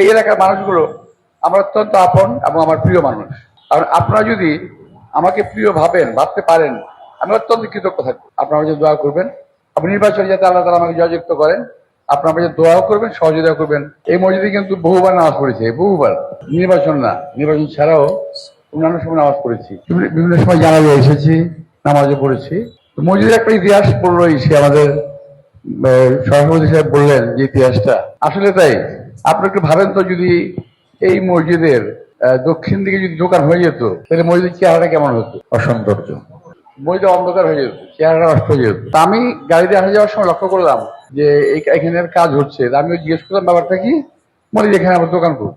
এই এলাকার মানুষগুলো আমার অত্যন্ত আপন এবং আমার প্রিয় মানুষ। কারণ আপনারা যদি আমাকে প্রিয় ভাবতে পারেন, আমি অত্যন্ত কৃতজ্ঞ থাকবো। আপনারা যে দোয়া করবেন, আপনি নির্বাচনে যাতে আল্লাহ তাআলা আমাকে জয়যুক্ত করেন, আপনারা যে দোয়াও করবেন, সহযোগিতা করবেন। এই মসজিদে কিন্তু বহুবার নামাজ পড়েছে, বহুবার, নির্বাচন না, নির্বাচন ছাড়াও অন্যান্য সময় নামাজ পড়েছি, বিভিন্ন সময় জানাজা এসেছি, নামাজও পড়েছি। মসজিদের একটা ইতিহাস পড়লো সে আমাদের সভাপতি সাহেব বললেন যে ইতিহাসটা আসলে তাই। আপনি একটু ভাবেন তো, যদি এই মসজিদের দক্ষিণ দিকে যদি দোকান হয়ে যেত, তাহলে মসজিদের চেহারাটা কেমন হতো? অসৌন্দর্য, মসজিদ অন্ধকার হয়ে যেত, চেহারাটা নষ্ট হয়ে যেত। তা আমি গাড়িতে আসা যাওয়ার সময় লক্ষ্য করলাম যে এখানের কাজ হচ্ছে। আমিও জিজ্ঞেস করলাম ব্যাপারটা কি, মসজিদ এখানে আমার দোকান করবো।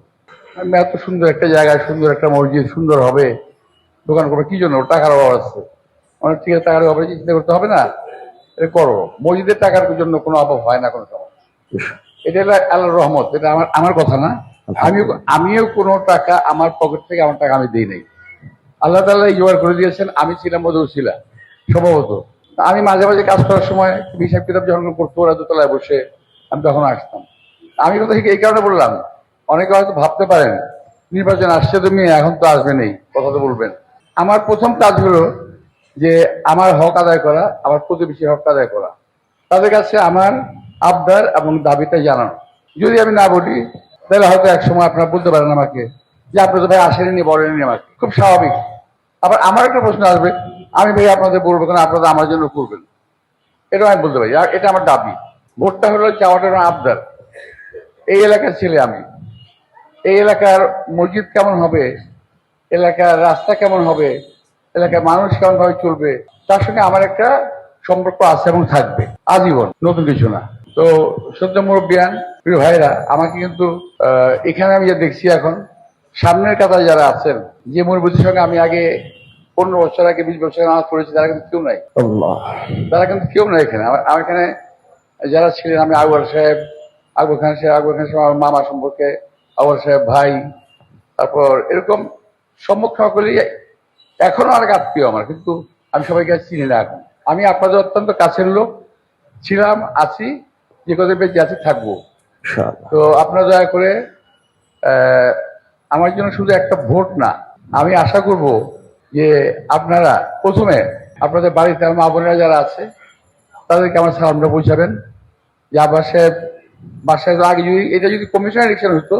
আমি এত সুন্দর একটা জায়গায়, সুন্দর একটা মসজিদ, সুন্দর হবে, দোকান করবে কি জন্য? টাকার অভাব আছে। অনেক ঠিক আছে, টাকার অভাবে চিন্তা করতে হবে না, এটা করো। মসজিদের টাকার জন্য কোনো অভাব হয় না কোনো সময়। এটা হলো আল্লাহর রহমত, এটা আমার কথা না। আমিও কোনো টাকা আমার পকেট থেকে আমার টাকা আমি দিই নাই, আল্লাহ তাআলা জোগাড় করে দিয়েছেন। আমি ছিলাম মধুশিলা সম্ভবত। আমি মাঝে মাঝে কাজ করার সময় হিসাব কিতাব যখন করতো, ওরা দোতলায় বসে, আমি তখন আসতাম। আমি কথা এই কারণে বললাম, অনেকে হয়তো ভাবতে পারেন নির্বাচন আসছে, তুমি এখন তো আসবে নেই, কথা তো বলবেন। আমার প্রথম কাজ হলো যে আমার হক আদায় করা, আমার প্রতিবেশীর হক আদায় করা, তাদের কাছে আমার আবদার এবং দাবিটা জানানো। যদি আমি না বলি, তাহলে হয়তো এক সময় আপনারা বলতে পারেন আমাকে যে আপনি তো ভাই আসেননি, বলেননি, আমাকে, খুব স্বাভাবিক। আবার আমার একটা প্রশ্ন আসবে, আমি ভাই আপনাদের বলবো কেন, আপনারা আমার জন্য করবেন, এটা আমি বলতে পারি। আর এটা আমার দাবি। ভোটটা হলো চাওয়াটা আবদার। এই এলাকার ছেলে আমি, এই এলাকার মসজিদ কেমন হবে, এলাকার রাস্তা কেমন হবে, এলাকার মানুষ কেমন ভাবে চলবে, তার সঙ্গে আমার একটা সম্পর্ক আছে এবং থাকবে আজীবন, নতুন কিছু না। তো সদ্য মুরব্বিয়ান, প্রিয় ভাইরা, আমাকে কিন্তু এখানে আমি যা দেখছি এখন, সামনের কাতারে যারা আছেন, যে মুরব্বিদের সঙ্গে আমি আগে 15 বছর আগে, 20 বছর আগে নামাজ পড়েছি, তারা কিন্তু কেউ নাই। তারা কিন্তু কেউ নাই এখানে। আমার এখানে যারা ছিলেন, আমি আকবর সাহেব, আকবর খান সাহেব আমার মামা সম্পর্কে, আকবর সাহেব ভাই, তারপর এরকম সম্মুখ সকলেই এখনো অনেক আত্মীয় আমার, কিন্তু আমি সবাইকে চিনি না এখন। আমি আপনাদের অত্যন্ত কাছের লোক ছিলাম, আছি, যে কত বেঁচে আছি, থাকবো। তো আপনারা দয়া করে আমার জন্য শুধু একটা ভোট না, আমি আশা করব যে আপনারা প্রথমে আপনাদের বাড়িতে আমার মা বোনেরা যারা আছে, তাদেরকে আমার সালামটা পৌঁছাবেন যে আব্বাস সাহেব বাসায় আগে যদি এটা যদি কমিশনার ইলেকশন হতো,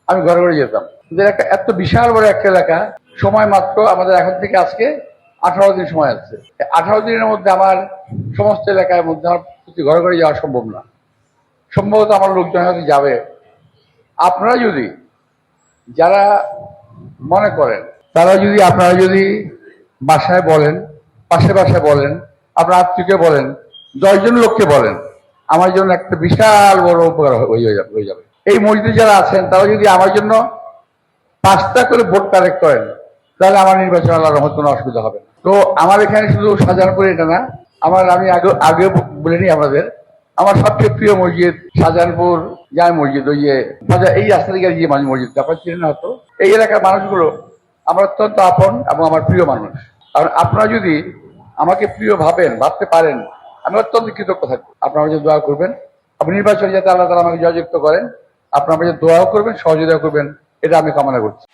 আমি ঘরে ঘরে যেতাম। একটা এত বিশাল বড় একটা এলাকা, সময় মাত্র আমাদের এখন থেকে আজকে 18 দিন সময় আছে। 18 দিনের মধ্যে আমার সমস্ত এলাকার মধ্যে আমার প্রতি ঘরে ঘরে যাওয়া সম্ভব না। সম্ভবত আমার লোকজন হয়তো যাবে। আপনারা যদি, যারা মনে করেন, তারা যদি, আপনারা যদি বাসায় বলেন, পাশে বাসায় বলেন, আপনার আত্মীয়কে বলেন, 10 জন লোককে বলেন, আমার জন্য একটা বিশাল বড় উপকার হয়ে যাবে। এই মসজিদে যারা আছেন, তারা যদি আমার জন্য 5টা করে ভোট কালেক্ট করেন, তাহলে আমার নির্বাচন আল্লাহর রহমতে কোনো অসুবিধা হবে না। তো আমার এখানে শুধু শাহজাহানপুর এটা না, আমি আগে বলে নিই আপনাদের, আমার সবচেয়ে প্রিয় মসজিদ শাহজাহানপুর জামে মসজিদ, ওই যে এই রাস্তা দিকে যে মসজিদ, আপনারা চিনেন হয়তো। এই এলাকার মানুষগুলো আমার অত্যন্ত আপন এবং আমার প্রিয় মানুষ। কারণ আপনারা যদি আমাকে প্রিয় ভাবতে পারেন, আমি অত্যন্ত কৃতজ্ঞ থাকবো। আপনারা যে দোয়া করবেন, আপনি নির্বাচনে যাতে আল্লাহ তাআলা আমাকে জয়যুক্ত করেন, আপনারা যে দোয়াও করবেন, সহযোগিতা করবেন, এটা আমি কামনা করছি।